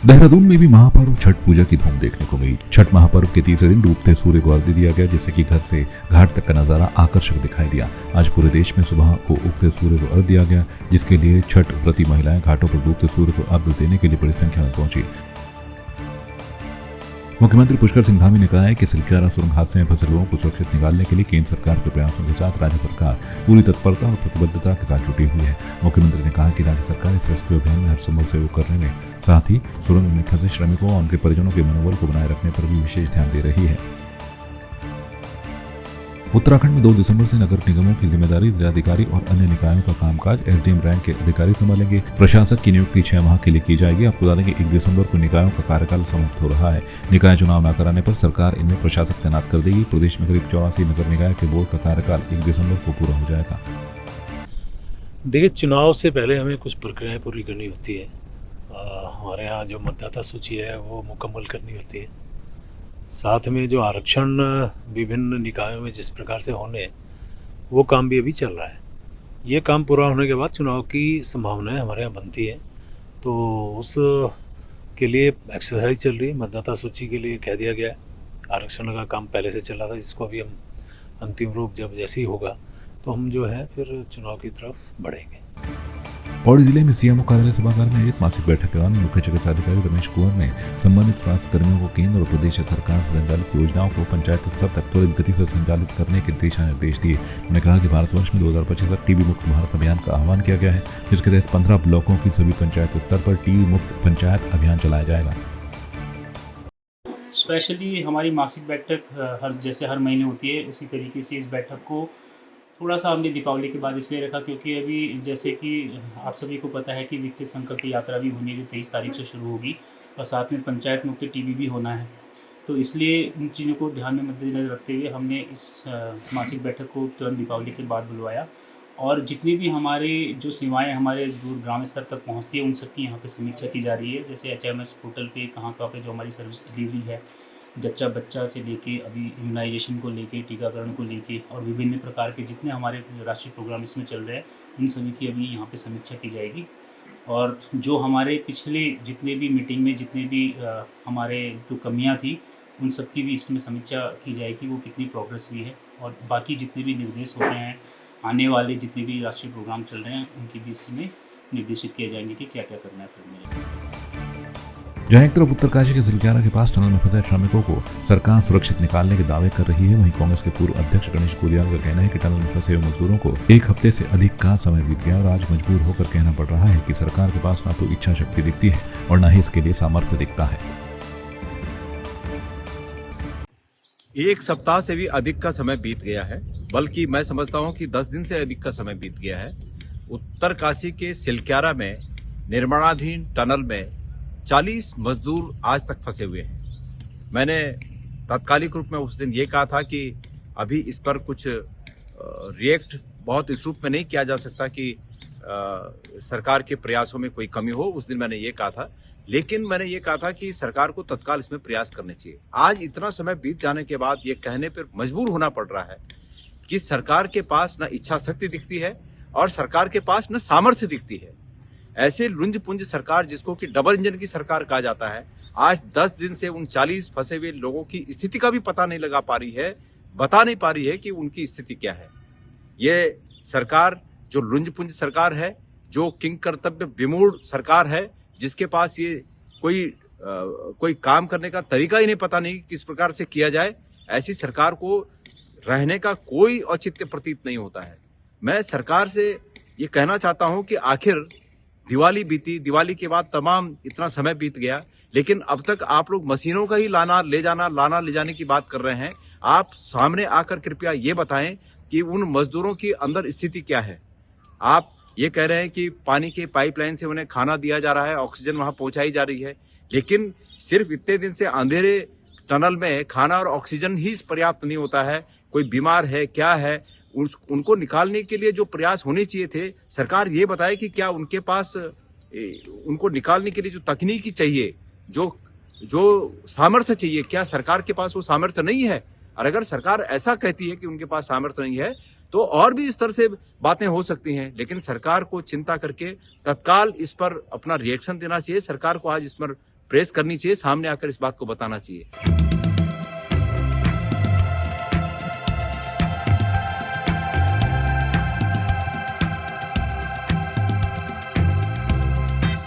देहरादून में भी महापर्व छठ पूजा की धूम देखने को मिली। छठ महापर्व के तीसरे दिन डूबते सूर्य को अर्घ्य दिया गया, जिससे कि घर से घाट तक का नजारा आकर्षक दिखाई दिया। आज पूरे देश में सुबह को उगते सूर्य को अर्घ्य दिया गया, जिसके लिए छठ व्रती महिलाएं घाटों पर डूबते सूर्य को अर्घ्य देने के लिए बड़ी संख्या में पहुंची। मुख्यमंत्री पुष्कर सिंह धामी ने कहा है कि सिलक्यारा सुरंग हादसे में फंसे लोगों को सुरक्षित निकालने के लिए केंद्र सरकार के प्रयासों के साथ राज्य सरकार पूरी तत्परता और प्रतिबद्धता के साथ जुटी हुई है। मुख्यमंत्री ने कहा कि राज्य सरकार इस रेस्क्यू अभियान में हर संभव सहयोग करने में, साथ ही सुरंग में फंसे श्रमिकों और उनके परिजनों के मनोबल को बनाए रखने पर भी विशेष ध्यान दे रही है। उत्तराखंड में 2 दिसंबर से नगर निगमों की जिम्मेदारी जिलाधिकारी और अन्य निकायों का कामकाज एसडीएम रैंक के अधिकारी संभालेंगे। प्रशासक की नियुक्ति 6 माह के लिए की जाएगी। आपको बता दें कि 1 दिसंबर को निकायों का कार्यकाल समाप्त हो रहा है। निकाय चुनाव न कराने पर सरकार इनमें प्रशासक तैनात कर देगी। प्रदेश में करीब 84 नगर निकाय के बोर्ड का कार्यकाल 1 दिसंबर को पूरा हो जाएगा। देखिए, चुनाव से पहले हमें कुछ प्रक्रियाएं पूरी करनी होती है। हमारे यहाँ जो मतदाता सूची है वो मुकम्मल करनी होती है। साथ में जो आरक्षण विभिन्न निकायों में जिस प्रकार से होने, वो काम भी अभी चल रहा है। ये काम पूरा होने के बाद चुनाव की संभावनाएं हमारे यहाँ बनती है, तो उस के लिए एक्सरसाइज चल रही है। मतदाता सूची के लिए कह दिया गया है। आरक्षण का काम पहले से चल रहा था, जिसको अभी हम अंतिम रूप जब जैसे ही होगा तो हम जो है फिर चुनाव की तरफ बढ़ेंगे। पौड़ी जिले में सीएमओ कार्यालय सभागार में आयोजित मासिक बैठक के दौरान मुख्य चिकित्सा अधिकारी रमेश कुंवर ने संबंधित स्वास्थ्य कर्मियों को केंद्र और प्रदेश सरकार से संचालित योजनाओं को पंचायत स्तर तक त्वरित गति से संचालित करने के दिशा निर्देश दिए। उन्होंने कहा कि भारतवर्ष में 2025 तक टीबी मुक्त भारत अभियान का आह्वान किया गया है, जिसके तहत 15 ब्लॉकों की सभी पंचायत स्तर पर टीबी मुक्त पंचायत अभियान चलाया जाएगा। स्पेशली हमारी मासिक बैठक जैसे हर महीने होती है, उसी तरीके से इस बैठक को थोड़ा सा हमने दीपावली के बाद इसलिए रखा क्योंकि अभी जैसे कि आप सभी को पता है कि विकसित संकल्प यात्रा भी होनी है, जो 23 तारीख से शुरू होगी, और साथ में पंचायत मुक्त टीबी भी होना है। तो इसलिए इन चीज़ों को ध्यान में मद्देनजर रखते हुए हमने इस मासिक बैठक को तुरंत दीपावली के बाद बुलवाया, और जितनी भी हमारी जो सेवाएँ हमारे दूर ग्राम स्तर तक पहुँचती है, उन सब की यहाँ पर समीक्षा की जा रही है। जैसे HMS पोर्टल पे कहाँ पे जो हमारी सर्विस डिलीवरी है, जच्चा बच्चा से लेके अभी इम्यूनाइजेशन को लेके, टीकाकरण को लेके, और विभिन्न प्रकार के जितने हमारे राष्ट्रीय प्रोग्राम इसमें चल रहे हैं, उन सभी की अभी यहाँ पे समीक्षा की जाएगी। और जो हमारे पिछले जितने भी मीटिंग में जितने भी हमारे जो कमियाँ थी, उन सब की भी इसमें समीक्षा की जाएगी, वो कितनी प्रोग्रेस हुई है, और बाकी जितने भी निर्देश होते हैं, आने वाले जितने भी राष्ट्रीय प्रोग्राम चल रहे हैं, उनकी भी इसमें निर्देशित किए जाएंगे कि क्या क्या करना है फिर में। जहां एक तरफ उत्तरकाशी के सिलक्यारा के पास टनल में फंसे श्रमिकों को सरकार सुरक्षित निकालने के दावे कर रही है, वहीं कांग्रेस के पूर्व अध्यक्ष गणेश कोलियाल का कहना है कि टनल में फंसे हुए मजदूरों को 1 हफ्ते से अधिक का समय बीत गया और आज मजबूर होकर कहना पड़ रहा है कि सरकार के पास ना तो इच्छा शक्ति दिखती है और न ही इसके लिए सामर्थ्य दिखता है। 1 सप्ताह से भी अधिक का समय बीत गया है, बल्कि मैं समझता हूं कि 10 दिन से अधिक का समय बीत गया है। उत्तरकाशी के सिलक्यारा में निर्माणाधीन टनल में 40 मजदूर आज तक फंसे हुए हैं। मैंने तात्कालिक रूप में उस दिन ये कहा था कि अभी इस पर कुछ रिएक्ट बहुत इस रूप में नहीं किया जा सकता कि सरकार के प्रयासों में कोई कमी हो। उस दिन मैंने ये कहा था, लेकिन मैंने ये कहा था कि सरकार को तत्काल इसमें प्रयास करने चाहिए। आज इतना समय बीत जाने के बाद ये कहने पर मजबूर होना पड़ रहा है कि सरकार के पास न इच्छा शक्ति दिखती है और सरकार के पास न सामर्थ्य दिखती है। ऐसे लुंज पुंज सरकार, जिसको कि डबल इंजन की सरकार कहा जाता है, आज 10 दिन से उन 40 फंसे हुए लोगों की स्थिति का भी पता नहीं लगा पा रही है, बता नहीं पा रही है कि उनकी स्थिति क्या है। ये सरकार जो लुंज पुंज सरकार है, जो किंग कर्तव्य विमूढ़ सरकार है, जिसके पास ये कोई काम करने का तरीका ही नहीं, पता नहीं किस प्रकार से किया जाए, ऐसी सरकार को रहने का कोई औचित्य प्रतीत नहीं होता है। मैं सरकार से ये कहना चाहता हूं कि आखिर दिवाली बीती, दिवाली के बाद तमाम इतना समय बीत गया, लेकिन अब तक आप लोग मशीनों का ही लाना ले जाने की बात कर रहे हैं। आप सामने आकर कृपया ये बताएं कि उन मजदूरों की अंदर स्थिति क्या है। आप ये कह रहे हैं कि पानी के पाइपलाइन से उन्हें खाना दिया जा रहा है, ऑक्सीजन वहां पहुंचाई जा रही है, लेकिन सिर्फ इतने दिन से अंधेरे टनल में खाना और ऑक्सीजन ही पर्याप्त नहीं होता है। कोई बीमार है, क्या है, उनको निकालने के लिए जो प्रयास होने चाहिए थे, सरकार ये बताए कि क्या उनके पास उनको निकालने के लिए जो तकनीकी चाहिए, जो सामर्थ्य चाहिए, क्या सरकार के पास वो सामर्थ्य नहीं है? और अगर सरकार ऐसा कहती है कि उनके पास सामर्थ्य नहीं है, तो और भी इस तरह से बातें हो सकती हैं। लेकिन सरकार को चिंता करके तत्काल इस पर अपना रिएक्शन देना चाहिए। सरकार को आज इस पर प्रेस करनी चाहिए, सामने आकर इस बात को बताना चाहिए।